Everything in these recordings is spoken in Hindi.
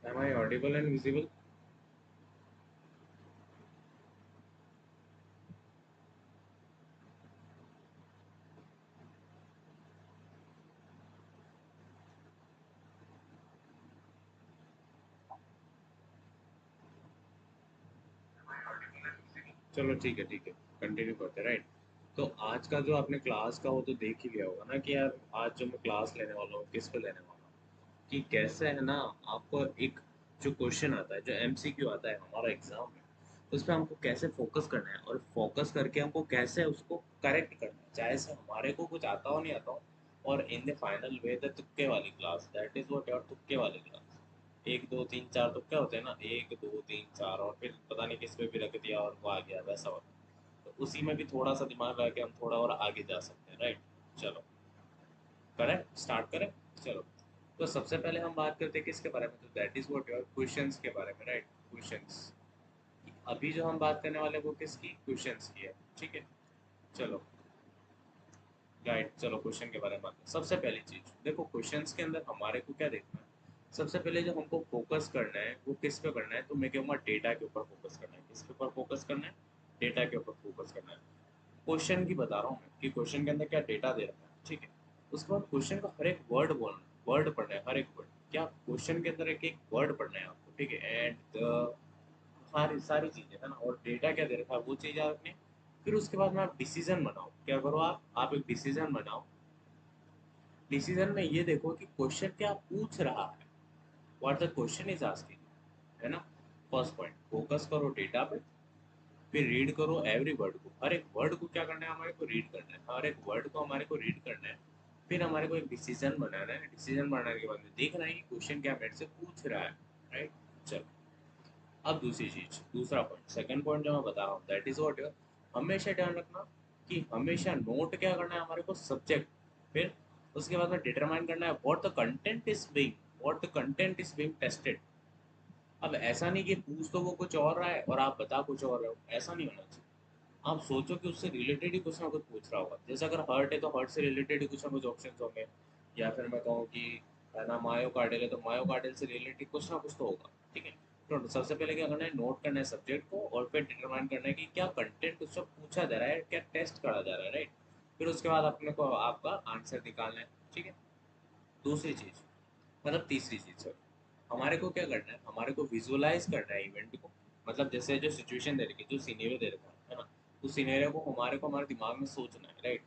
Am I audible and visible? चलो ठीक है कंटिन्यू करते हैं राइट। तो आज का जो आपने क्लास का वो तो देख ही लिया होगा ना कि यार आज जो मैं क्लास लेने वाला हूँ किस पे लेने वाला हूँ कि कैसे है ना आपको एक जो क्वेश्चन आता है जो एमसीक्यू आता है हमारा एग्जाम में उस पर हमको कैसे फोकस करना है और फोकस करके हमको कैसे उसको करेक्ट करना है चाहे से हमारे को कुछ आता हो नहीं आता हो। और in the final way the तुक्के वाली class that is what your तुक्के वाली क्लास। एक दो तीन चार तो क्या होते हैं ना एक दो तीन चार और फिर पता नहीं किस पे भी रख दिया और वो आ गया वैसा वाला। तो उसी में भी थोड़ा सा दिमाग लगा के हम थोड़ा और आगे जा सकते हैं राइट। चलो करें स्टार्ट करें। चलो तो सबसे पहले हम बात करते हैं किसके बारे में तो that is what your questions के बारे में राइट क्वेश्चंस। अभी जो हम बात करने वाले हैं वो किसकी क्वेश्चंस की है। ठीक है चलो राइट। चलो क्वेश्चन के बारे में बात करें। सबसे पहली चीज देखो क्वेश्चंस के अंदर हमारे को क्या देखना है। सबसे पहले जो हमको फोकस करना है वो किस पे करना है तो मैं कहूँगा डेटा के ऊपर फोकस करना है। किसके ऊपर फोकस करना है डेटा के ऊपर फोकस करना है। क्वेश्चन की बता रहा हूँ मैं कि क्वेश्चन के अंदर क्या डेटा दे रखा है ठीक है। उसके बाद क्वेश्चन का हर एक वर्ड बोलना वर्ड पढ़ना है हर एक वर्ड क्या क्वेश्चन के अंदर एक एक वर्ड पढ़ना है आपको ठीक है। एंड सारी सारी चीजें है ना और डेटा क्या दे रखा है वो चीज आपने फिर उसके बाद में आप डिसीजन बनाओ। क्या करो आप एक डिसीजन बनाओ। डिसीजन में ये देखो कि क्वेश्चन क्या पूछ रहा है what the question is asking है ना। फर्स्ट पॉइंट फोकस करो डेटा पे। फिर रीड करो एवरी वर्ड को हर एक वर्ड को क्या करना है हमारे को रीड करना है हर एक वर्ड को हमारे को रीड करना है। फिर हमारे को एक डिसीजन बनाना है डिसीजन बनाने के बाद में देखना है कि क्वेश्चन क्या मेरे से पूछ रहा है राइट। चलो अब दूसरी चीज दूसरा पॉइंट सेकंड पॉइंट जो मैं बता रहा हूँ दैट इज व्हाट हमेशा ध्यान रखना कि हमेशा नोट क्या करना है हमारे को सब्जेक्ट। फिर उसके बाद में डिटरमाइन करना है what the content is being what the content is being tested. अब ऐसा नहीं कि पूछ तो वो कुछ और रहा है और आप बता कुछ और रहे हो ऐसा नहीं होना चाहिए। आप सोचो कि उससे रिलेटेड ही कुछ ना कुछ पूछ रहा होगा जैसे अगर हर्ट है तो हर्ट से रिलेटेड ही कुछ ना कुछ ऑप्शन होंगे। या फिर मैं कहूँ कि है ना मायोकार्डियल है तो मायोकार्डियल से रिलेटेड कुछ ना कुछ तो होगा ठीक है। तो सबसे पहले क्या करना है नोट करना है सब्जेक्ट को और फिर डिटरमाइन करना है कि क्या कंटेंट उससे पूछा जा रहा है क्या टेस्ट करा जा रहा है राइट। फिर उसके बाद अपने को आपका आंसर निकालना है ठीक है। दूसरी चीज मतलब तीसरी चीज सर हमारे को क्या करना है हमारे को विजुअलाइज करना है इवेंट को। मतलब जैसे जो सिचुएशन दे रखी है जो सीनेरियो दे रखा है ना उस सीनेरियो को हमारे को हमारे दिमाग में सोचना है राइट।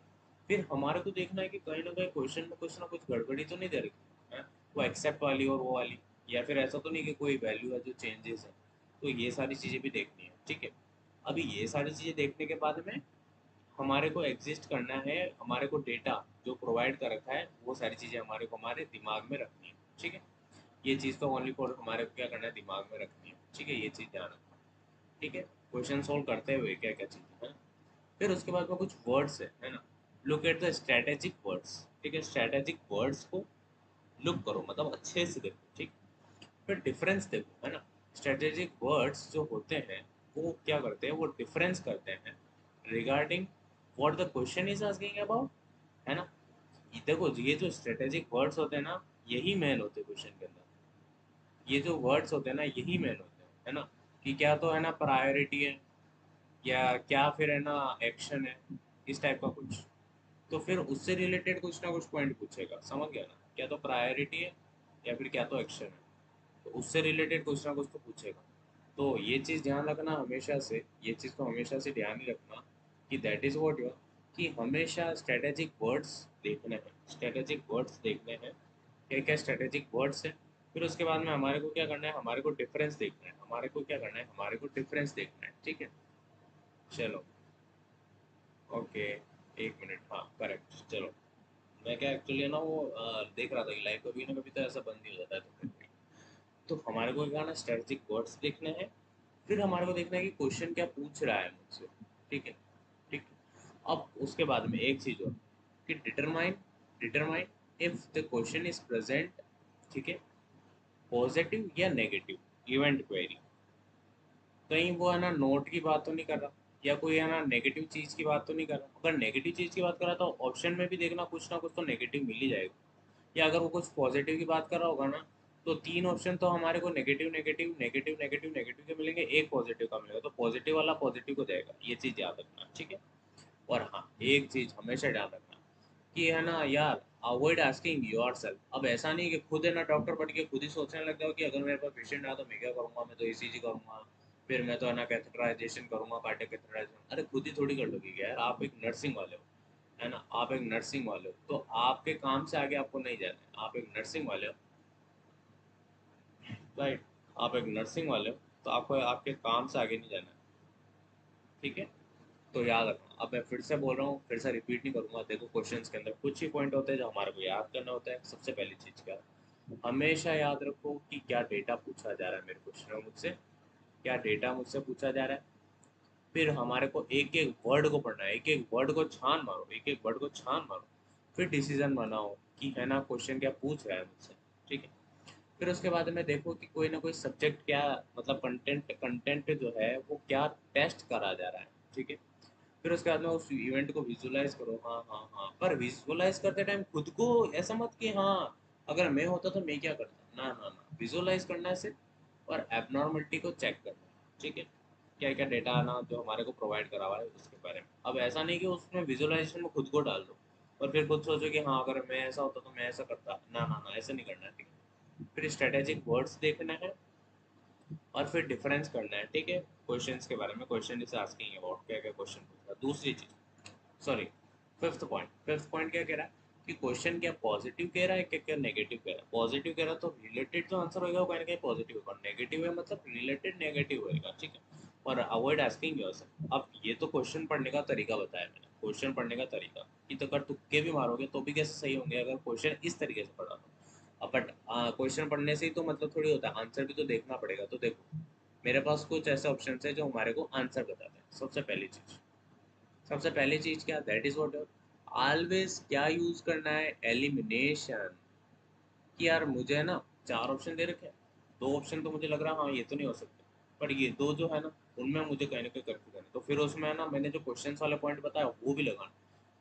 फिर हमारे को देखना है कि कहीं ना कहीं क्वेश्चन में कुछ ना कुछ गड़बड़ी तो नहीं दे रखी है वो एक्सेप्ट वाली और वो वाली या फिर ऐसा तो नहीं कि कोई वैल्यू है जो चेंजेस है। तो ये सारी चीज़ें भी देखनी है ठीक है। अभी ये सारी चीज़ें देखने के बाद में हमारे को एग्जिस्ट करना है हमारे को डेटा जो प्रोवाइड कर रखा है वो सारी चीज़ें हमारे को हमारे दिमाग में रखनी है ठीक है। ये चीज़ तो ओनली फॉर हमारे को क्या करना है दिमाग में रखनी है ठीक है ये चीज़ ध्यान रखना है ठीक है। क्वेश्चन सोल्व करते हुए क्या क्या चीज़ें हैं। फिर उसके बाद में कुछ वर्ड्स है ना। Look at the strategic words ठीक है स्ट्रेटेजिक वर्ड्स को लुक करो मतलब अच्छे से देखो ठीक। फिर डिफरेंस देखो है ना। स्ट्रेटेजिक वर्ड्स जो होते हैं वो क्या करते हैं वो डिफरेंस करते हैं regarding what the question is asking about है ना। ये देखो ये जो स्ट्रेटेजिक वर्ड्स होते हैं ना यही मेन होते हैं क्वेश्चन के अंदर। ये जो वर्ड्स होते हैं ना यही मेन होते हैं है ना। कि क्या तो है ना प्रायोरिटी है या क्या फिर है ना एक्शन है इस टाइप का कुछ। तो फिर उससे रिलेटेड कुछ ना कुछ पॉइंट पूछेगा समझ गया ना क्या तो प्रायोरिटी है या फिर क्या तो एक्शन है। तो उससे रिलेटेड कुछ ना कुछ तो पूछेगा। तो ये चीज़ ध्यान रखना हमेशा से ये चीज़ तो हमेशा से ध्यान ही रखना कि दैट इज़ व्हाट योर कि हमेशा स्ट्रेटेजिक वर्ड्स देखने हैं स्ट्रेटेजिक वर्ड्स देखने हैं क्या क्या स्ट्रेटेजिक वर्ड्स है। फिर उसके बाद में हमारे को क्या करना है हमारे को डिफरेंस देखना है हमारे को क्या करना है हमारे को डिफरेंस देखना है ठीक है। चलो ओके एक मिनट हाँ करेक्ट चलो। मैं क्या एक्चुअली ना वो देख रहा था कि लाइव कभी ना कभी तो ऐसा बंद ही हो जाता है तो फिर तो हमारे को क्या ना स्ट्रेटेजिक वर्ड्स देखने हैं। फिर हमारे को देखना है कि क्वेश्चन क्या पूछ रहा है मुझसे ठीक है। ठीक है अब उसके बाद में एक चीज़ और कि determine determine if the question is present ठीक है पॉजिटिव या नेगेटिव इवेंट क्वेरी। कहीं वो है ना नोट की बात तो नहीं कर रहा या कोई है ना नेगेटिव चीज़ की बात तो नहीं कर रहा। अगर नेगेटिव चीज़ की बात कर रहा तो ऑप्शन में भी देखना कुछ ना कुछ तो नेगेटिव मिल ही जाएगा। या अगर वो कुछ पॉजिटिव की बात कर रहा होगा ना तो तीन ऑप्शन तो हमारे को negative negative negative negative negative के मिलेंगे, एक पॉजिटिव का मिलेगा, तो पॉजिटिव वाला पॉजिटिव को जाएगा, ये चीज़ याद रखना, ठीक है। और हाँ, एक चीज़ हमेशा ध्यान रखना कि है ना यार, अवॉइड आस्किंग योर सेल्फ। अब ऐसा नहीं कि खुद है ना डॉक्टर पढ़ के खुद ही सोचने लग जाओ कि अगर मेरे पास पेशेंट आया तो मैं क्या करूंगा, मैं तो ईसीजी करूंगा, फिर मैं तो है ना कैथेटराइजेशन करूंगा, कार्डियक कैथेटराइजेशन। अरे खुद ही थोड़ी कर लोगे क्या यार, आप एक नर्सिंग वाले हो, है ना, आप एक नर्सिंग वाले हो, तो आपके काम से आगे आपको नहीं जाना है, आप एक नर्सिंग वाले हो, राइट। आप एक नर्सिंग वाले हो, तो आपको आपके काम से आगे नहीं जाना है, ठीक है। तो याद रखना, अब मैं फिर से बोल रहा हूँ, फिर से रिपीट नहीं करूंगा। देखो क्वेश्चंस के अंदर कुछ ही पॉइंट होते हैं जो हमारे को याद करना होता है। सबसे पहली चीज क्या है, हमेशा याद रखो कि क्या डेटा पूछा जा रहा है मेरे क्वेश्चन में मुझसे, क्या डेटा मुझसे पूछा जा रहा है। फिर हमारे को एक एक वर्ड को पढ़ना है, एक एक वर्ड को छान मारो, एक एक वर्ड को छान मारो, फिर डिसीजन बनाओ कि है ना क्वेश्चन क्या पूछ रहा है मुझसे, ठीक है। फिर उसके बाद में देखो कि कोई ना कोई सब्जेक्ट क्या, मतलब कंटेंट कंटेंट जो है वो क्या टेस्ट करा जा रहा है, ठीक है। फिर उसके बाद में उस इवेंट को विजुलाइज करो, हाँ हाँ हाँ, पर विजुलाइज करते टाइम खुद को ऐसा मत कि हाँ अगर मैं होता तो मैं क्या करता, ना ना ना, विजुलाइज करना है सिर्फ, और एबनॉर्मलिटी को चेक करना है, ठीक है। क्या क्या डेटा आना जो हमारे को प्रोवाइड करा हुआ है उसके बारे में। अब ऐसा नहीं कि उसमें विजुलाइजेशन में खुद को डाल दो और फिर खुद सोचो कि हाँ अगर मैं ऐसा होता तो मैं ऐसा करता, ना ना ना, ऐसा नहीं करना है, ठीक है। फिर स्ट्रेटेजिक वर्ड्स देखना है और फिर डिफरेंस करना है, ठीक है। क्वेश्चंस के बारे में, क्वेश्चन इज आस्किंग अबाउट क्या क्या क्वेश्चन पूछ रहा है। दूसरी चीज, सॉरी, फिफ्थ पॉइंट क्या कह रहा है कि क्वेश्चन क्या पॉजिटिव कह रहा है, क्या क्या नेगेटिव कह रहा है। पॉजिटिव कह रहा है तो रिलेटेड जो आंसर होगा वो कहीं ना कहीं पॉजिटिव होगा, नेगेटिव है मतलब रिलेटेड नेगेटिव होएगा, ठीक है। और अवॉइड आस्किंग योरसेल्फ। अब ये तो क्वेश्चन पढ़ने का तरीका बताया मैंने, क्वेश्चन पढ़ने का तरीका कि तो अगर तुक्के भी मारोगे तो भी कैसे सही होंगे अगर क्वेश्चन इस तरीके से पढ़ा तो। बट क्वेश्चन पढ़ने से ही तो मतलब थोड़ी होता है, आंसर भी तो देखना पड़ेगा। तो देखो मेरे पास कुछ ऐसे ऑप्शन है जो हमारे को आंसर बताते हैं। सबसे पहली चीज क्या, दैट इज व्हाट, ऑलवेज क्या यूज करना है, एलिमिनेशन। कि यार मुझे ना चार ऑप्शन दे रखे हैं, दो ऑप्शन तो मुझे लग रहा है हाँ ये तो नहीं हो सकते, पर ये दो जो है ना उनमें मुझे कहीं ना कहीं करके देना, तो फिर उसमें है ना मैंने जो क्वेश्चन वाले पॉइंट बताया वो भी लगाना,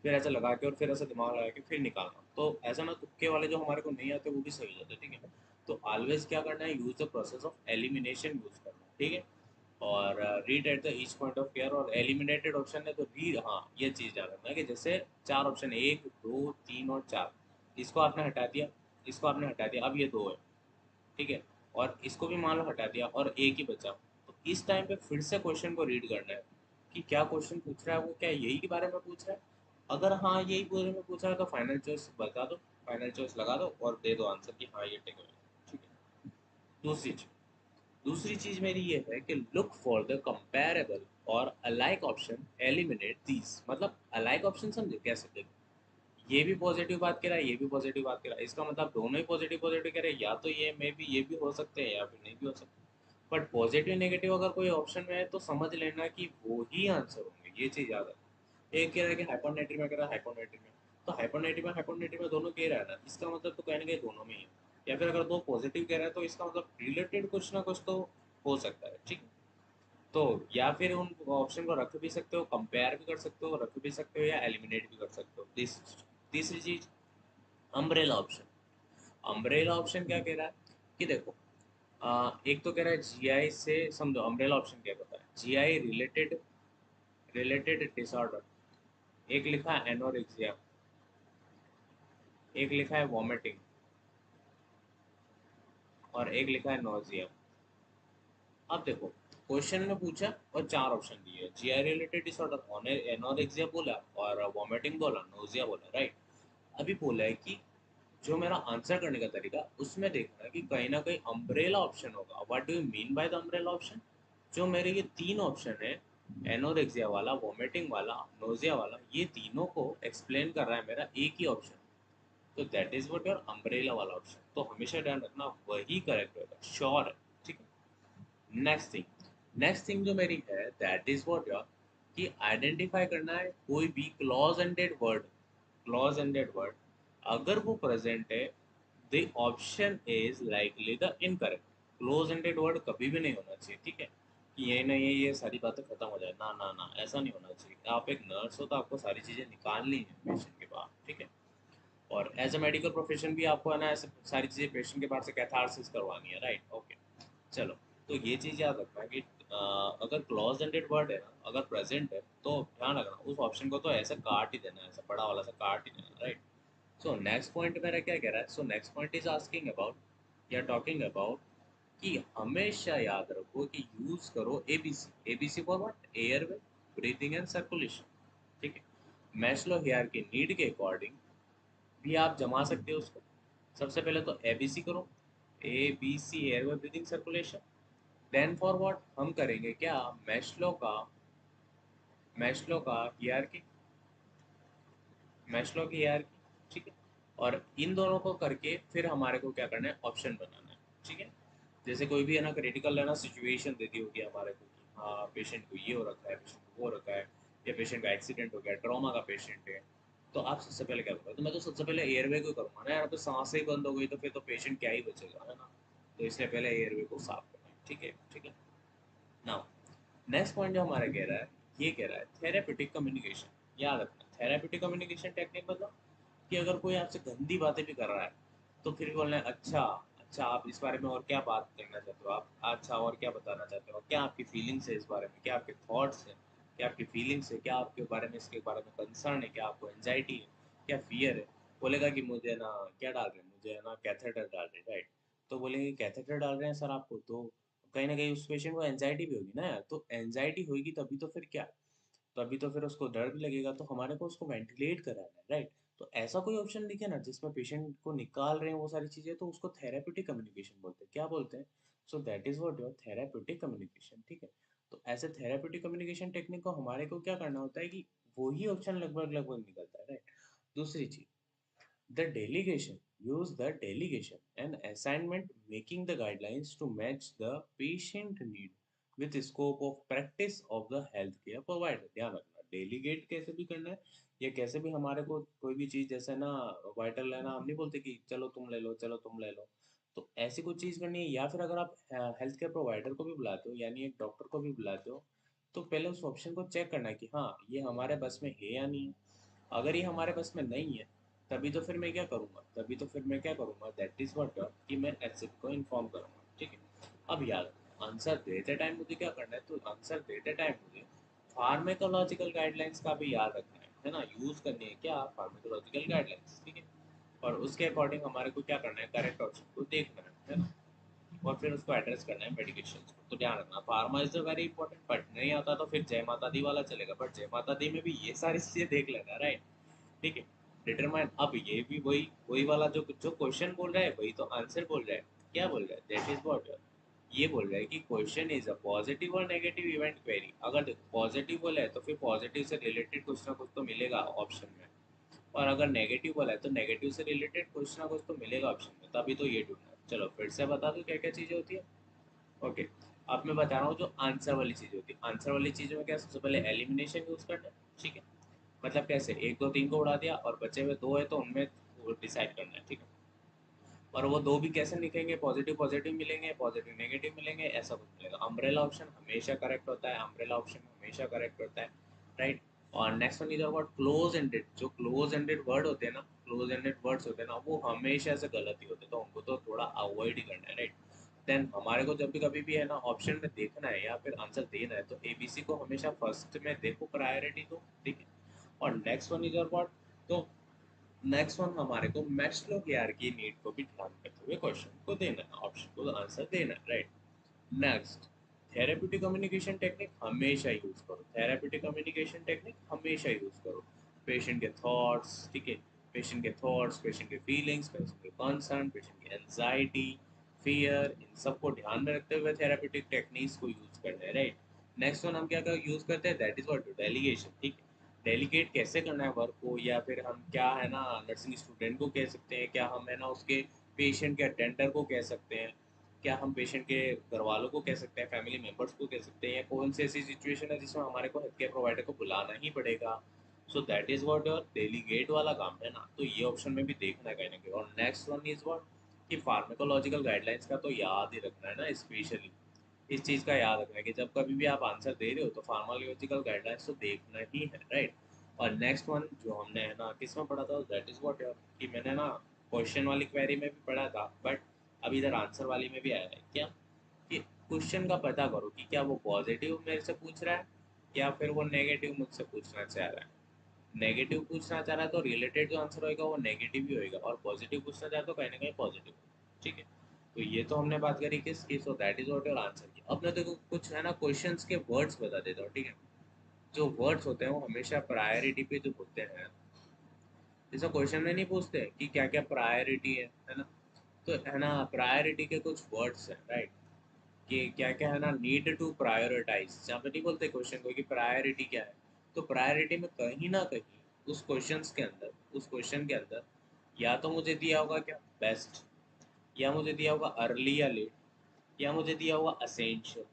फिर ऐसा लगा के और फिर ऐसा दिमाग लगा के फिर निकालना, तो ऐसा ना तुक्के वाले जो हमारे को नहीं आते वो भी सही हो जाते, ठीक है। तो ऑलवेज क्या करना है, use the process of elimination use करना है, ठीक है। और read at the each point of care, और एलिमिनेटेड ऑप्शन है तो रीड, हाँ ये चीज़ याद रखना है कि जैसे चार ऑप्शन है, एक दो तीन और चार, इसको आपने हटा दिया, इसको आपने हटा दिया, अब ये दो है, ठीक है। और इसको भी मान लो हटा दिया और एक ही बचा, तो इस टाइम पे फिर से क्वेश्चन को रीड करना है कि क्या क्वेश्चन पूछ रहा है, वो क्या यही के बारे में पूछ रहा है। अगर हाँ यही बारे में पूछ रहा है तो फाइनल चॉइस बता दो, फाइनल चॉइस लगा दो और दे दो आंसर कि हाँ ये टेक, ठीक है। दूसरी चीज, दूसरी चीज मेरी ये है कि लुक फॉर द कंपेरेबल और अलाइक ऑप्शन, एलिमिनेट दीज। मतलब अलाइक ऑप्शन समझे कैसे, देखो ये भी पॉजिटिव बात कह रहा है, ये भी पॉजिटिव बात कह रहा है, इसका मतलब दोनों ही पॉजिटिव पॉजिटिव कह रहे हैं, या तो ये मे भी ये भी हो सकते हैं या फिर नहीं भी हो सकते। बट पॉजिटिव नेगेटिव अगर कोई ऑप्शन में है तो समझ लेना कि वो ही आंसर होंगे, ये चीज याद है। एक कह रहा है कि हाइपोनेटिव में, कह रहा है हाइपोनेटिव में, तो हाइपोनेटिव में दोनों कह रहा है ना, इसका मतलब तो कहने के दोनों में ही है। या फिर अगर दो पॉजिटिव कह रहा है तो इसका मतलब रिलेटेड कुछ ना कुछ तो हो सकता है, ठीक है। तो या फिर उन ऑप्शन को रख भी सकते हो, कंपेयर भी कर सकते हो, रख भी सकते हो या एलिमिनेट भी कर सकते हो। तीसरी चीज, अम्ब्रेला ऑप्शन। अम्ब्रेला ऑप्शन क्या कह रहा है कि देखो एक तो कह रहा है जीआई से, समझो अम्ब्रेला ऑप्शन क्या होता है, जीआई रिलेटेड, रिलेटेड डिसऑर्डर। एक लिखा है एनोरेक्सिया, एक लिखा है वॉमिटिंग, और एक लिखा है नोजिया। अब देखो क्वेश्चन में पूछा और चार ऑप्शन दिए, जीआई रिलेटेड डिसऑर्डर, एनोरेक्सिया बोला और वॉमिटिंग बोला, नोजिया बोला, राइट। अभी बोला है कि जो मेरा आंसर करने का तरीका उसमें देखना है कि कहीं ना कहीं अम्ब्रेला ऑप्शन होगा। What do you mean by the umbrella option. जो मेरे ये तीन ऑप्शन है, एनोरेक्सिया वाला, वोमिटिंग वाला, नोजिया वाला, ये तीनों को एक्सप्लेन कर रहा है मेरा एक ही ऑप्शन, तो that is what your umbrella वाला ऑप्शन। तो हमेशा ध्यान रखना वही करेक्ट होगा, श्योर है, ठीक है। नेक्स्ट थिंग जो मेरी है दैट इज व्हाट योर, कि आइडेंटिफाई करना है कोई भी clause ended word, clause ended word अगर वो प्रेजेंट है, the option is likely the incorrect. Close ended word कभी भी नहीं होना चाहिए, ठीक है। कि ये नहीं है ये सारी बातें खत्म हो जाए, ना ना ना, ऐसा नहीं होना चाहिए। आप एक नर्स हो तो आपको सारी चीजें निकालनी है पेशेंट के बाद, ठीक है। और एज अ मेडिकल प्रोफेशन भी आपको है ना ऐसे सारी चीज़ें पेशेंट के बाहर से कैथारसिस करवानी है, राइट? ओके, चलो। तो ये चीज़ याद रखना कि अगर क्लॉज एंडेड वर्ड है ना, अगर प्रेजेंट है तो ध्यान रखना उस ऑप्शन को तो ऐसा काट ही देना है, ऐसा बड़ा वाला सा काट ही देना, राइट? सो नेक्स्ट पॉइंट मेरा क्या कह रहा है, so next point is asking about या टॉकिंग अबाउट कि हमेशा याद रखो कि यूज करो ABC. ABC for what? Airway, breathing and circulation, ठीक है? मैस्लो हियरार्की नीड के अकॉर्डिंग भी आप जमा सकते हो उसको। सबसे पहले तो एबीसी करो, A B C, airway, breathing, circulation. Then for what हम करेंगे क्या, मैस्लो का हियरार्की, मैस्लो की हियरार्की, ठीक है? और इन दोनों को करके फिर हमारे को क्या करना है, ऑप्शन बनाना है, ठीक है? जैसे कोई भी है ना क्रिटिकल है ना सिचुएशन देती होगी हमारे को कि हाँ पेशेंट को ये हो रखा है, पेशेंट को वो हो रखा है, या पेशेंट का एक्सीडेंट हो गया, ट्रॉमा का पेशेंट है, तो आप सबसे पहले क्या करोगे? तो मैं तो सबसे पहले एयरवे को करूँगा ना यार, तो सांसें ही बंद हो गई तो फिर तो पेशेंट क्या ही बचेगा, है ना? तो इसलिए पहले एयरवे को साफ करना है, ठीक है? ठीक है। नाउ नेक्स्ट पॉइंट जो हमारा कह रहा है, ये कह रहा है थेरेपेटिक कम्युनिकेशन। याद रखना थेरेपेटिक कम्युनिकेशन टेक्निक मतलब कि अगर कोई आपसे गंदी बातें भी कर रहा है तो फिर भी बोलना है अच्छा, अच्छा आप इस बारे में और क्या बात करना चाहते हो, आप अच्छा और क्या बताना चाहते हो, क्या आपकी फीलिंग्स है इस बारे में, क्या आपके थॉट्स हैं, क्या आपकी फीलिंग्स है, क्या आपके बारे में इसके बारे में कंसर्न है, क्या आपको एंजाइटी है, क्या फियर है। बोलेगा कि मुझे ना क्या डाल रहे हैं, मुझे है ना कैथेटर डाल रहे हैं, राइट? तो बोलेंगे कैथेटर डाल रहे हैं सर आपको, तो कहीं ना कहीं उस पेशेंट को एंजाइटी भी होगी ना यार, तो एंजाइटी होगी तभी तो फिर क्या, तो अभी तो फिर उसको डर भी लगेगा, तो हमारे को उसको वेंटिलेट कराना है, राइट? तो ऐसा कोई ऑप्शन दिखे ना जिसमें पेशेंट को निकाल रहे हैं वो सारी चीजें, तो उसको थेरेप्यूटिक कम्युनिकेशन बोलते हैं। क्या बोलते हैं? सो that is what your therapeutic communication, ठीक है? तो ऐसे थेरेप्यूटिक कम्युनिकेशन टेक्निक को हमारे को क्या करना होता है कि वही ऑप्शन लगभग लगभग निकलता है, राइट? दूसरी चीज, the delegation. Use the delegation and assignment, making the guidelines to match the patient need with the scope of practice of the healthcare provider. ध्यान रखना डेलीगेट कैसे भी करना है, या कैसे भी हमारे को कोई भी चीज़ जैसे ना वाइटल है ना, हम नहीं बोलते कि चलो तुम ले लो, चलो तुम ले लो। तो ऐसी कुछ चीज़ करनी है, या फिर अगर आप हेल्थ केयर प्रोवाइडर को भी बुलाते हो यानी एक डॉक्टर को भी बुलाते हो, तो पहले उस ऑप्शन को चेक करना है कि हाँ ये हमारे बस में है या नहीं है। अगर ये हमारे बस में नहीं है, तभी तो फिर मैं क्या करूँगा, तभी तो फिर मैं क्या करूँगा, दैट इज व्हाट कि मैं एचसीपी को इन्फॉर्म करूँगा, ठीक है? अब यार आंसर देते टाइम मुझे क्या करना है, तो आंसर देते टाइम मुझे फार्मेकोलॉजिकल गाइडलाइंस का भी याद रखना है ना? यूज करनी है क्या, फार्मेकोलॉजिकल गाइडलाइंस, ठीक है? और उसके अकॉर्डिंग हमारे को क्या करना है, करेक्ट ऑप्शन को देखना है ना? और फिर उसको एड्रेस करना है मेडिकेशन को। तो ध्यान रखना pharma is very important, but नहीं आता तो फिर जय माता दी वाला चलेगा, बट जय माता दी में भी ये सारी चीजें देख लेना, राइट? ठीक है। डिटरमाइन, अब ये भी वही वही वाला जो जो क्वेश्चन बोल रहा है वही तो आंसर बोल रहा है। क्या बोल रहा है, दैट इज व्हाट, ये बोल रहा है कि क्वेश्चन इज अ पॉजिटिव और नेगेटिव इवेंट क्वेरी। अगर देखो पॉजिटिव बोला है तो फिर पॉजिटिव से रिलेटेड कुछ ना कुछ तो मिलेगा ऑप्शन में, और अगर नेगेटिव बोला है तो नेगेटिव से रिलेटेड कुछ ना कुछ तो मिलेगा ऑप्शन में, तभी तो ये ढूंढना है। चलो फिर से बता दूं क्या क्या चीजें होती है। ओके, अब मैं बता रहा हूँ जो आंसर वाली चीज होती है। आंसर वाली चीजों में क्या, सबसे पहले एलिमिनेशन यूज करना है, ठीक है? मतलब कैसे, एक दो तीन को उड़ा दिया और बचे हुए दो है तो उनमें डिसाइड करना है, ठीक है? और वो दो भी कैसे लिखेंगे, पॉजिटिव पॉजिटिव मिलेंगे, पॉजिटिव नेगेटिव मिलेंगे, ऐसा कुछ मिलेगा। अम्ब्रेला ऑप्शन हमेशा करेक्ट होता है, अम्ब्रेला ऑप्शन हमेशा करेक्ट होता है, राइट? और next one is about close ended. जो क्लोज एंडेड वर्ड होते हैं ना, क्लोज एंडेड वर्ड्स होते हैं ना, वो हमेशा से गलत ही होते हैं, तो उनको तो थोड़ा अवॉइड ही करना है, राइट? देन हमारे को जब भी कभी भी है ना ऑप्शन में देखना है या फिर आंसर देना है, तो एबीसी को हमेशा फर्स्ट में देखो, प्रायोरिटी दो, ठीक है? और नेक्स्ट वन इज अबाउट, तो नेक्स्ट वन हमारे को मैस्लो हियरार्की नीड को भी ध्यान रखते हुए क्वेश्चन को देना है, ऑप्शन को आंसर देना है, right? Next, therapeutic communication technique हमेशा यूज करो, थेरेप्यूटिक कम्युनिकेशन टेक्निक हमेशा यूज करो। पेशेंट के थॉट्स, ठीक है? पेशेंट के थॉट्स, पेशेंट के फीलिंग्स, पेशेंट के कंसर्न, पेशेंट की एंजाइटी, फियर, इन सबको ध्यान में रखते हुए थेरेप्यूटिक टेक्निक्स को यूज करना है, राइट? नेक्स्ट वन हम क्या क्या यूज करते हैं, दैट इज व्हाट डेलीगेशन, ठीक है? डेलीगेट कैसे करना है वर्क को, या फिर हम क्या है ना नर्सिंग स्टूडेंट को कह सकते हैं, क्या हम है ना उसके पेशेंट के अटेंडर को कह सकते हैं, क्या हम पेशेंट के घर वालों को कह सकते हैं, फैमिली मेंबर्स को कह सकते हैं, या कौन सी ऐसी सिचुएशन है जिसमें हमारे को हेल्थ केयर प्रोवाइडर को बुलाना ही पड़ेगा। सो that is what your delegate वाला काम है ना, तो ये ऑप्शन में भी देखना है कहीं ना कहीं। और नेक्स्ट वन इज व्हाट कि फार्मेकोलॉजिकल गाइडलाइंस का तो याद ही रखना है ना, स्पेशली इस चीज़ का याद रखना है कि जब कभी भी आप आंसर दे रहे हो तो फार्माकोलॉजिकल गाइडलाइंस तो देखना ही है, राइट? और नेक्स्ट वन जो हमने है ना किस में पढ़ा था, दैट इज व्हाट यार, कि मैंने ना क्वेश्चन वाली क्वेरी में भी पढ़ा था, बट अभी इधर आंसर वाली में भी आया है क्या, कि क्वेश्चन का पता करो कि क्या वो पॉजिटिव मेरे से पूछ रहा है या फिर वो नेगेटिव मुझसे पूछना चाह रहा है। नेगेटिव पूछना चाह रहा है तो रिलेटेड जो आंसर होगा वो नेगेटिव ही होगा, और पॉजिटिव पूछना चाह रहा है तो कहीं ना कहीं पॉजिटिव। ठीक है, तो ये तो हमने बात करी किसकी, so that is what your answer की। अब मैं देखो कुछ है ना क्वेश्चंस के वर्ड्स बता देता हूँ, ठीक है। जो वर्ड्स होते हैं वो हमेशा प्रायोरिटी पे जो होते हैं, जैसे क्वेश्चन में नहीं पूछते कि क्या क्या प्रायोरिटी है ना, तो है ना प्रायोरिटी के कुछ वर्ड्स हैं, राइट, कि क्या क्या है ना, नीड टू प्रायोरिटाइज, जहाँ पे नहीं बोलते क्वेश्चन को कि प्रायोरिटी क्या है, तो प्रायोरिटी में कहीं ना कहीं उस क्वेश्चन के अंदर, उस क्वेश्चन के अंदर या तो मुझे दिया होगा क्या बेस्ट, या मुझे दिया होगा अर्ली या लेट, या मुझे दिया होगा असेंशियल,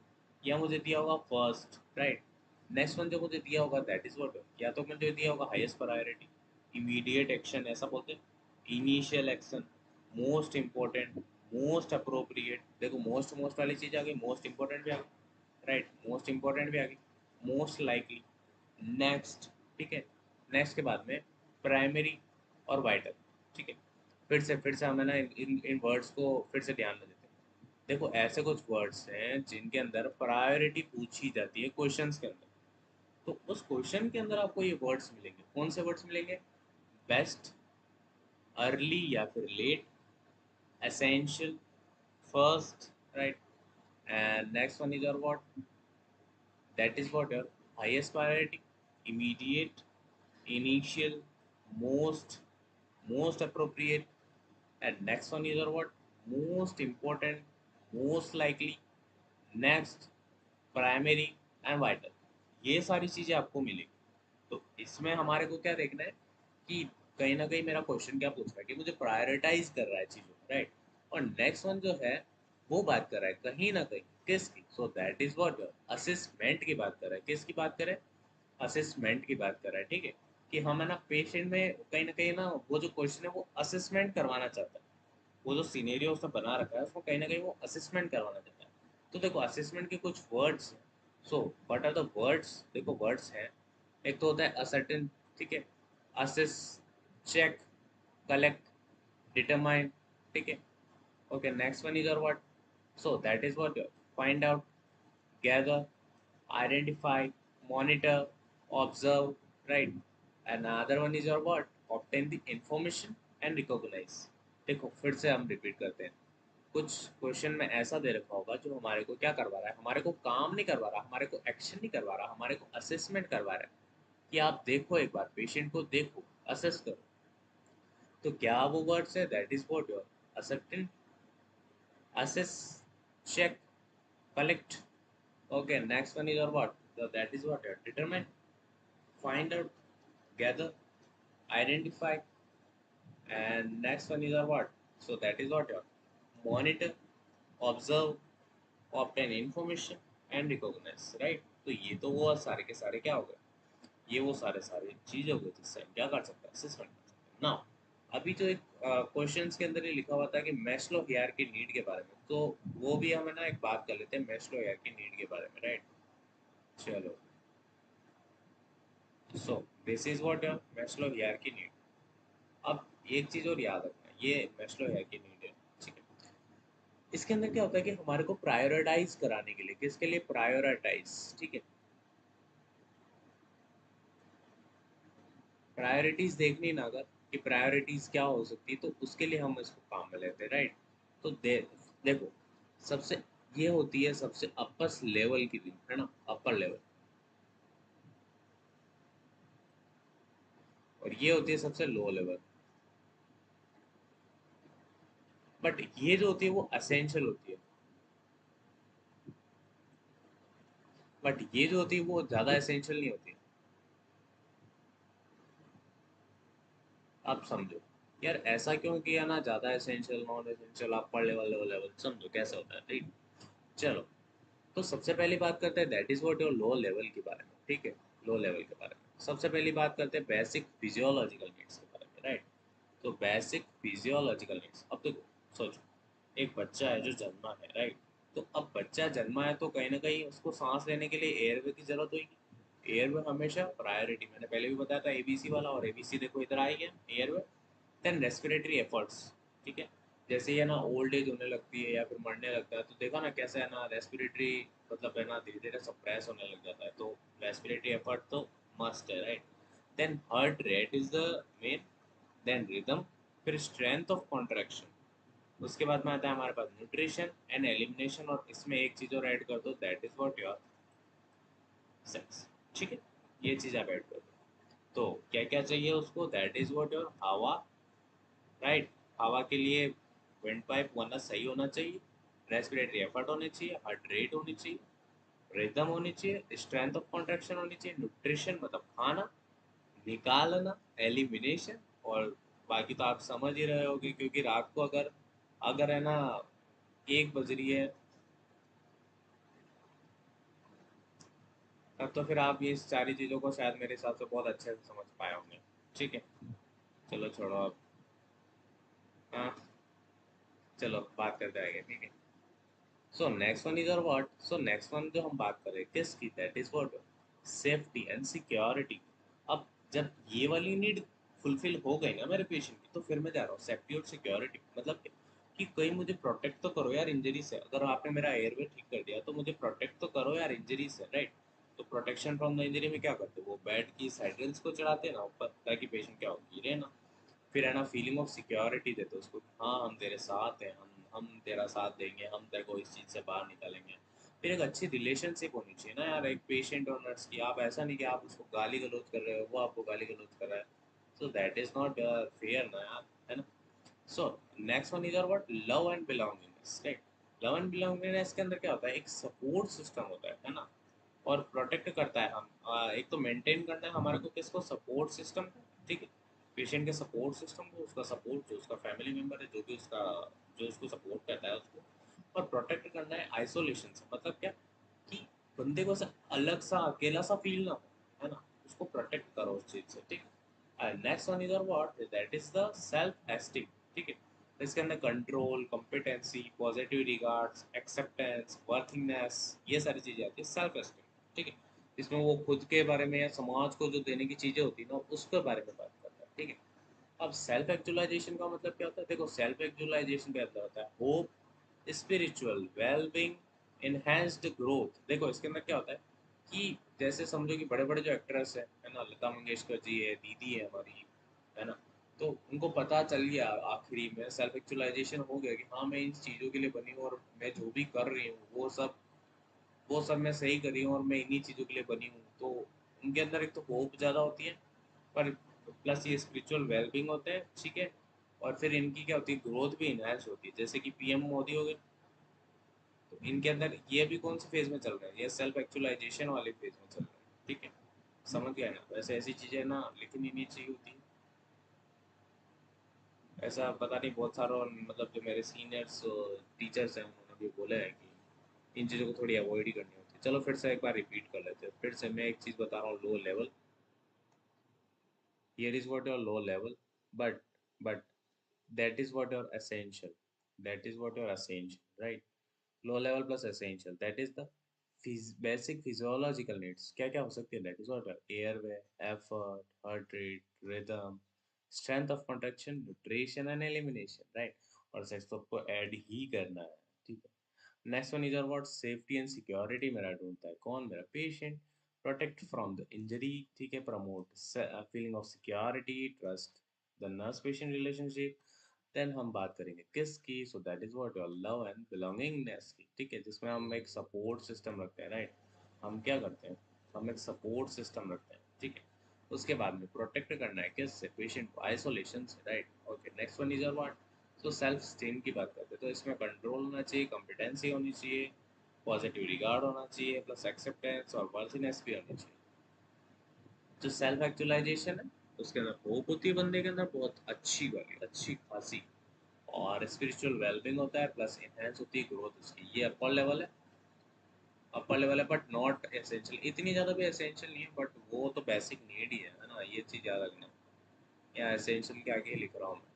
या मुझे दिया होगा फर्स्ट, राइट। नेक्स्ट वन जो मुझे दिया होगा दैट इज व्हाट, या तो मुझे दिया होगा हाईएस्ट प्रायोरिटी, इमीडिएट एक्शन ऐसा बोलते हैं, initial action, most important, most appropriate, देखो मोस्ट वाली चीज़ आ गई, मोस्ट इंपॉर्टेंट भी आ गई, राइट, मोस्ट इंपॉर्टेंट भी आ गई, मोस्ट लाइकली, नेक्स्ट, ठीक है। नेक्स्ट के बाद में प्राइमरी और वाइटल, ठीक है। फिर से हमें ना इन वर्ड्स को फिर से ध्यान में देते हैं। देखो ऐसे कुछ वर्ड्स हैं जिनके अंदर प्रायोरिटी पूछी जाती है क्वेश्चंस के अंदर, तो उस क्वेश्चन के अंदर आपको ये वर्ड्स मिलेंगे, कौन से वर्ड्स मिलेंगे, बेस्ट, अर्ली या फिर late, essential, first, right, and next one is your what, that is what your highest priority, immediate, initial, most, most appropriate, and next one is your what, most important, most likely, next, primary and vital, ये सारी चीज़ें आपको मिलेगी। तो इसमें हमारे को क्या देखना है कि कहीं ना कहीं मेरा क्वेश्चन क्या पूछ रहा है कि मुझे प्रायोरिटाइज कर रहा है चीज़ों को, राइट। और नेक्स्ट वन जो है वो बात कर रहा है कहीं ना कहीं किसकी, so that is what, assessment की बात कर रहा है, किसकी बात कर रहा है, असेसमेंट की बात कर रहा है, ठीक है। कि हम है ना पेशेंट में कहीं ना वो जो क्वेश्चन है वो असेसमेंट करवाना चाहता है, वो जो सिनेरियो उसने बना रखा है उसको कहीं ना कहीं वो असेसमेंट करवाना चाहता है। तो देखो असेसमेंट के कुछ वर्ड्स हैं, so what are the words, देखो वर्ड्स हैं, एक तो होता है असर्टेन, ठीक है, असेस, चेक, कलेक्ट, डिटरमाइन, ठीक है। ओके नेक्स्ट वन इज और what, so that is what, find out, gather, identify, monitor, observe, right? Another one is your what? Obtain the information and recognize. देखो फिर से हम रिपीट करते हैं, कुछ क्वेश्चन में ऐसा दे रखा होगा जो हमारे को क्या करवा रहा है, हमारे को काम नहीं करवा रहा, हमारे को एक्शन नहीं करवा रहा, हमारे को असेसमेंट करवा रहा है कि आप देखो एक बार पेशेंट को देखो, असेस करो। तो क्या वो वर्ड्स है, that is what your ascertain, assess, check, collect. Okay, next one is your what? That is what? Determine, find out, gather, identify, and next one is your what? So that is what your monitor, observe, obtain information and recognize, right? तो ये तो वो सारे के सारे क्या हो गए, ये वो सारे सारे चीज हो गए जिससे हम क्या कर सकते हैं, असेसमेंट कर सकते हैं ना। अभी जो एक क्वेश्चंस के अंदर ये लिखा हुआ था कि मैस्लो हायरार्की नीड के बारे में, तो वो भी हमें ना एक बात कर लेते हैं मैस्लो हायरार्की नीड के बारे में, राइट। चलो, so this is what your Maslow hierarchy need. अब एक चीज और याद रखना, ये मैस्लो हायरार्की नीड है, ठीक है। इसके अंदर क्या होता है कि हमारे को प्रायोरिटाइज कराने के लिए, किसके लिए प्रायोरिटाइज, ठीक है, प्रायोरिटीज देखनी ना अगर, कि प्रायोरिटीज क्या हो सकती है, तो उसके लिए हम इसको काम में लेते हैं, राइट। तो देखो सबसे, ये होती है सबसे अपर लेवल की भी, है ना, अपर लेवल, और ये होती है सबसे लो लेवल। बट ये जो होती है वो असेंशियल होती है, बट ये जो होती है वो ज़्यादा एसेंशियल नहीं होती। आप समझो यार, ऐसा क्यों किया ना, ज़्यादा एसेंशियल नॉन एसेंशियल, आप पढ़ लेवल लेवल लेवल समझो कैसे होता है, ठीक। चलो, तो सबसे पहली बात करते हैं that is what your low level के बारे में, ठीक है। लो लेवल के बारे में सबसे पहली बात करते हैं बेसिक फिजियोलॉजिकल नीड्स के बारे में, राइट। तो बेसिक फिजियोलॉजिकल नीड्स, अब देखो सोचो, एक बच्चा है जो जन्मा है, राइट। तो अब बच्चा जन्मा है तो कहीं ना कहीं उसको सांस लेने के लिए एयरवे की जरूरत होगी, एयरवे हमेशा प्रायोरिटी, मैंने पहले भी बताया था एबीसी वाला, और एबीसी देखो इधर आई है एयरवे। देन रेस्पिरेटरी एफर्ट्स, ठीक है। जैसे ये ना ओल्ड एज होने लगती है या फिर मरने लगता है, तो देखो ना कैसे है ना रेस्पिरेटरी, मतलब है ना धीरे धीरे सप्रेस होने लग जाता है, तो रेस्पिरेटरी एफर्ट तो मस्ट है, right. Then heart rate is the main, then rhythm, फिर स्ट्रेंथ ऑफ कॉन्ट्रैक्शन। उसके बाद में आता है हमारे पास न्यूट्रिशन एंड एलिमिनेशन, और इसमें एक चीज़ और ऐड कर दो, that is what your sex, ठीक है। ये चीज़ आप ऐड कर दो। तो क्या क्या चाहिए उसको, दैट इज व्हाट योर हवा, राइट। हवा के लिए वेंट पाइप वरना सही होना चाहिए, रेस्पिरेटरी एफर्ट होनी चाहिए, हार्ट रेट होनी चाहिए, रिदम होनी चाहिए, स्ट्रेंथ ऑफ कॉन्ट्रैक्शन होनी चाहिए, न्यूट्रिशन मतलब खाना, निकालना, एलिमिनेशन। और बाकी तो आप समझ ही रहे होगे, क्योंकि रात को अगर अगर है ना 1 बज रही है, तब तो फिर आप ये सारी चीज़ों को शायद मेरे हिसाब से बहुत अच्छे से समझ पाए होंगे, ठीक है। चलो छोड़ो अब। हाँ, चलो बात करते आगे, ठीक है। सो नेक्स्ट वन इज और व्हाट, सो नेक्स्ट वन जो हम बात कर रहे हैं किसकी, that is what, safety and security. अब जब ये वाली नीड फुलफिल हो गई ना मेरे पेशेंट की, तो फिर मैं जा रहा हूँ सेफ्टी और सिक्योरिटी, मतलब कि कहीं मुझे प्रोटेक्ट तो करो यार इंजरी से, अगर आपने मेरा एयरवे ठीक कर दिया तो मुझे प्रोटेक्ट तो करो यार इंजरी से, राइट। तो प्रोटेक्शन फ्रॉम द इंजरी में क्या करते हैं, वो बेड की साइडल्स को चढ़ाते हैं ना ऊपर, ताकि पेशेंट क्या हो गिरे ना। फिर है ना फीलिंग ऑफ सिक्योरिटी देते उसको, हाँ हम तेरे साथ हैं, हम तेरा साथ देंगे, हम तेरे को इस चीज़ से बाहर निकालेंगे। फिर एक अच्छी रिलेशनशिप होनी चाहिए ना यार, एक पेशेंट और नर्स की। आप ऐसा नहीं कि आप उसको गाली गलौज कर रहे हो, वो आपको गाली गलौज कर रहा है, सो दैट इज नॉट फेयर ना यार, है ना। सो नेक्स्ट वन इज और what, love and belongingness, right. Love and belongingness के अंदर क्या होता है, एक सपोर्ट सिस्टम होता है ना। और प्रोटेक्ट करता है हम, एक तो मेंटेन करना है हमारे को किसको, सपोर्ट सिस्टम, ठीक है। पेशेंट के सपोर्ट सिस्टम को, उसका सपोर्ट जो उसका फैमिली मेम्बर है, जो भी उसका जो उसको सपोर्ट करता है उसको। और प्रोटेक्ट करना है आइसोलेशन से, मतलब क्या कि बंदे को ऐसा अलग सा अकेला सा फील ना हो, है ना। उसको प्रोटेक्ट करो उस चीज़ से, ठीक है। नेक्स्ट वन इज और what, that is the self esteem, ठीक है। इसके अंदर control, competency, positive regards, acceptance, worthiness, ये सारी चीज़ें आती है सेल्फ एस्टीम, ठीक है। इसमें वो खुद के बारे में या समाज को जो देने की चीज़ें होती है ना, उसके बारे में बात करता है, ठीक है। अब सेल्फ एक्चुअलाइजेशन का मतलब क्या होता है, देखो सेल्फ एक्चुअलाइजेशन का मतलब होता है hope, spiritual wellbeing, enhanced growth. देखो इसके अंदर क्या होता है कि जैसे समझो कि बड़े बड़े जो एक्ट्रेस है ना, लता मंगेशकर जी है, दीदी है हमारी, है ना। तो उनको पता चल गया आखिरी में, सेल्फ एक्चुअलाइजेशन हो गया कि हाँ मैं इन चीज़ों के लिए बनी हूँ, और मैं जो भी कर रही हूँ वो सब मैं सही कर रही हूँ, और मैं इन्हीं चीज़ों के लिए बनी हूँ। तो उनके अंदर एक तो होप ज़्यादा होती है, पर प्लस ये स्पिरिचुअल वेलबींग होते हैं, ठीक है। और फिर इनकी क्या होती है, ग्रोथ भी इनहेंस होती है, जैसे कि पीएम मोदी हो गए। तो इनके अंदर ये भी कौन सी फेज में चल रहे हैं, ये सेल्फ एक्चुअलाइजेशन वाले फेज में चल रहे हैं, ठीक है। समझ गया ना, वैसे ऐसी चीज़ें ना लिखनी नहीं चाहिए होती है। ऐसा पता नहीं बहुत सारा, मतलब जो मेरे सीनियर्स टीचर्स हैं उन्होंने भी बोला है कि इन चीज़ों को थोड़ी अवॉइड ही करनी होती है। चलो फिर से एक बार रिपीट कर लेते हैं, फिर से मैं एक चीज़ बता रहा हूँ, low level, here is what your low level, but that is what your essential, that is what your essential, right। low level plus essential, that is the basic physiological needs, क्या क्या हो सकती है, that is what airway, effort, heart rate, rhythm, strength of contraction, nutrition and elimination, right। और सेक्स तो आपको ऐड ही करना है, ठीक है। नेक्स्ट वन इज और व्हाट, सेफ्टी एंड सिक्योरिटी मेरा ढूंढता है कौन, मेरा patient. Protect from the injury, ठीक है। Promote feeling of security, trust the nurse patient relationship. Then हम बात करेंगे किसकी, so that is what your love and belongingness की, ठीक है। जिसमें हम एक सपोर्ट सिस्टम रखते हैं, राइट। हम क्या करते हैं, हम एक सपोर्ट सिस्टम रखते हैं, ठीक है। उसके बाद में प्रोटेक्ट करना है किससे, पेशेंट को आइसोलेशन से, right. Okay, next one is और व्हाट, तो सेल्फ स्टीम की बात करते हैं, तो इसमें कंट्रोल होना चाहिए, कॉम्पिटेंसी होनी चाहिए, पॉजिटिव रिगार्ड होना चाहिए, प्लस एक्सेप्टेंस और वर्थीनेस भी होनी चाहिए। जो सेल्फ एक्चुअलाइजेशन है उसके अंदर होप होती है बंदे के अंदर बहुत अच्छी वाली, अच्छी खासी। और स्पिरिचुअल वेलबिंग होता है, प्लस इनहेंस होती है ग्रोथ उसकी। ये अपर लेवल है, अपर लेवल है, बट नॉट एसेंशियल, इतनी ज़्यादा भी एसेंशियल नहीं है, बट वो तो बेसिक नीड ही है ना, ये चीज़ याद रखना। यहाँ एसेंशियल के आगे ही लिख रहा हूँ मैं,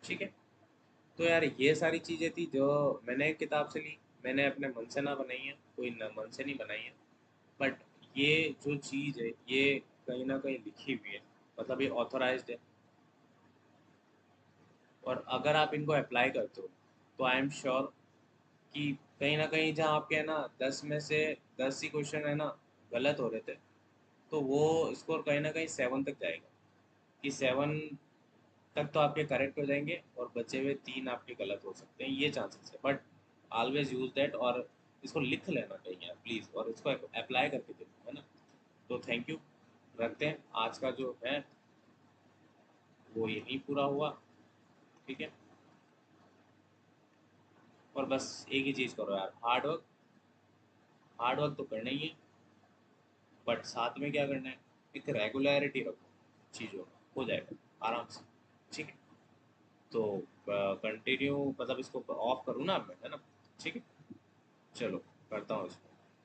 ठीक है। तो यार ये सारी चीज़ें थी जो मैंने एक किताब से ली, मैंने अपने मन से ना बनाई है, कोई न मन से नहीं बनाई है, बट ये जो चीज़ है ये कहीं ना कहीं लिखी हुई है, मतलब ये ऑथोराइज्ड है। और अगर आप इनको अप्लाई करते हो तो आई एम श्योर कि कहीं ना कहीं जहाँ आपके है ना 10 में से 10 ही क्वेश्चन है ना गलत हो रहे थे, तो वो स्कोर कहीं ना कहीं 7 तक जाएगा, कि 7 तक तो आपके करेक्ट हो जाएंगे और बचे हुए 3 आपके गलत हो सकते हैं, ये चांसेस है। बट ऑलवेज यूज दैट, और इसको लिख लेना कहीं यार प्लीज़, और इसको अप्लाई करके देखो, है ना। तो थैंक यू, रखते हैं आज का जो है वो यही पूरा हुआ। ठीक है, और बस एक ही चीज़ करो यार, हार्ड वर्क। हार्ड वर्क तो करना ही है, बट साथ में क्या करना है, एक रेगुलरिटी रखो चीज़ों का, हो जाएगा आराम से। ठीक है, तो कंटिन्यू, मतलब इसको ऑफ करूँ ना अब मैं, है ना। ठीक है, चलो करता हूँ इसको।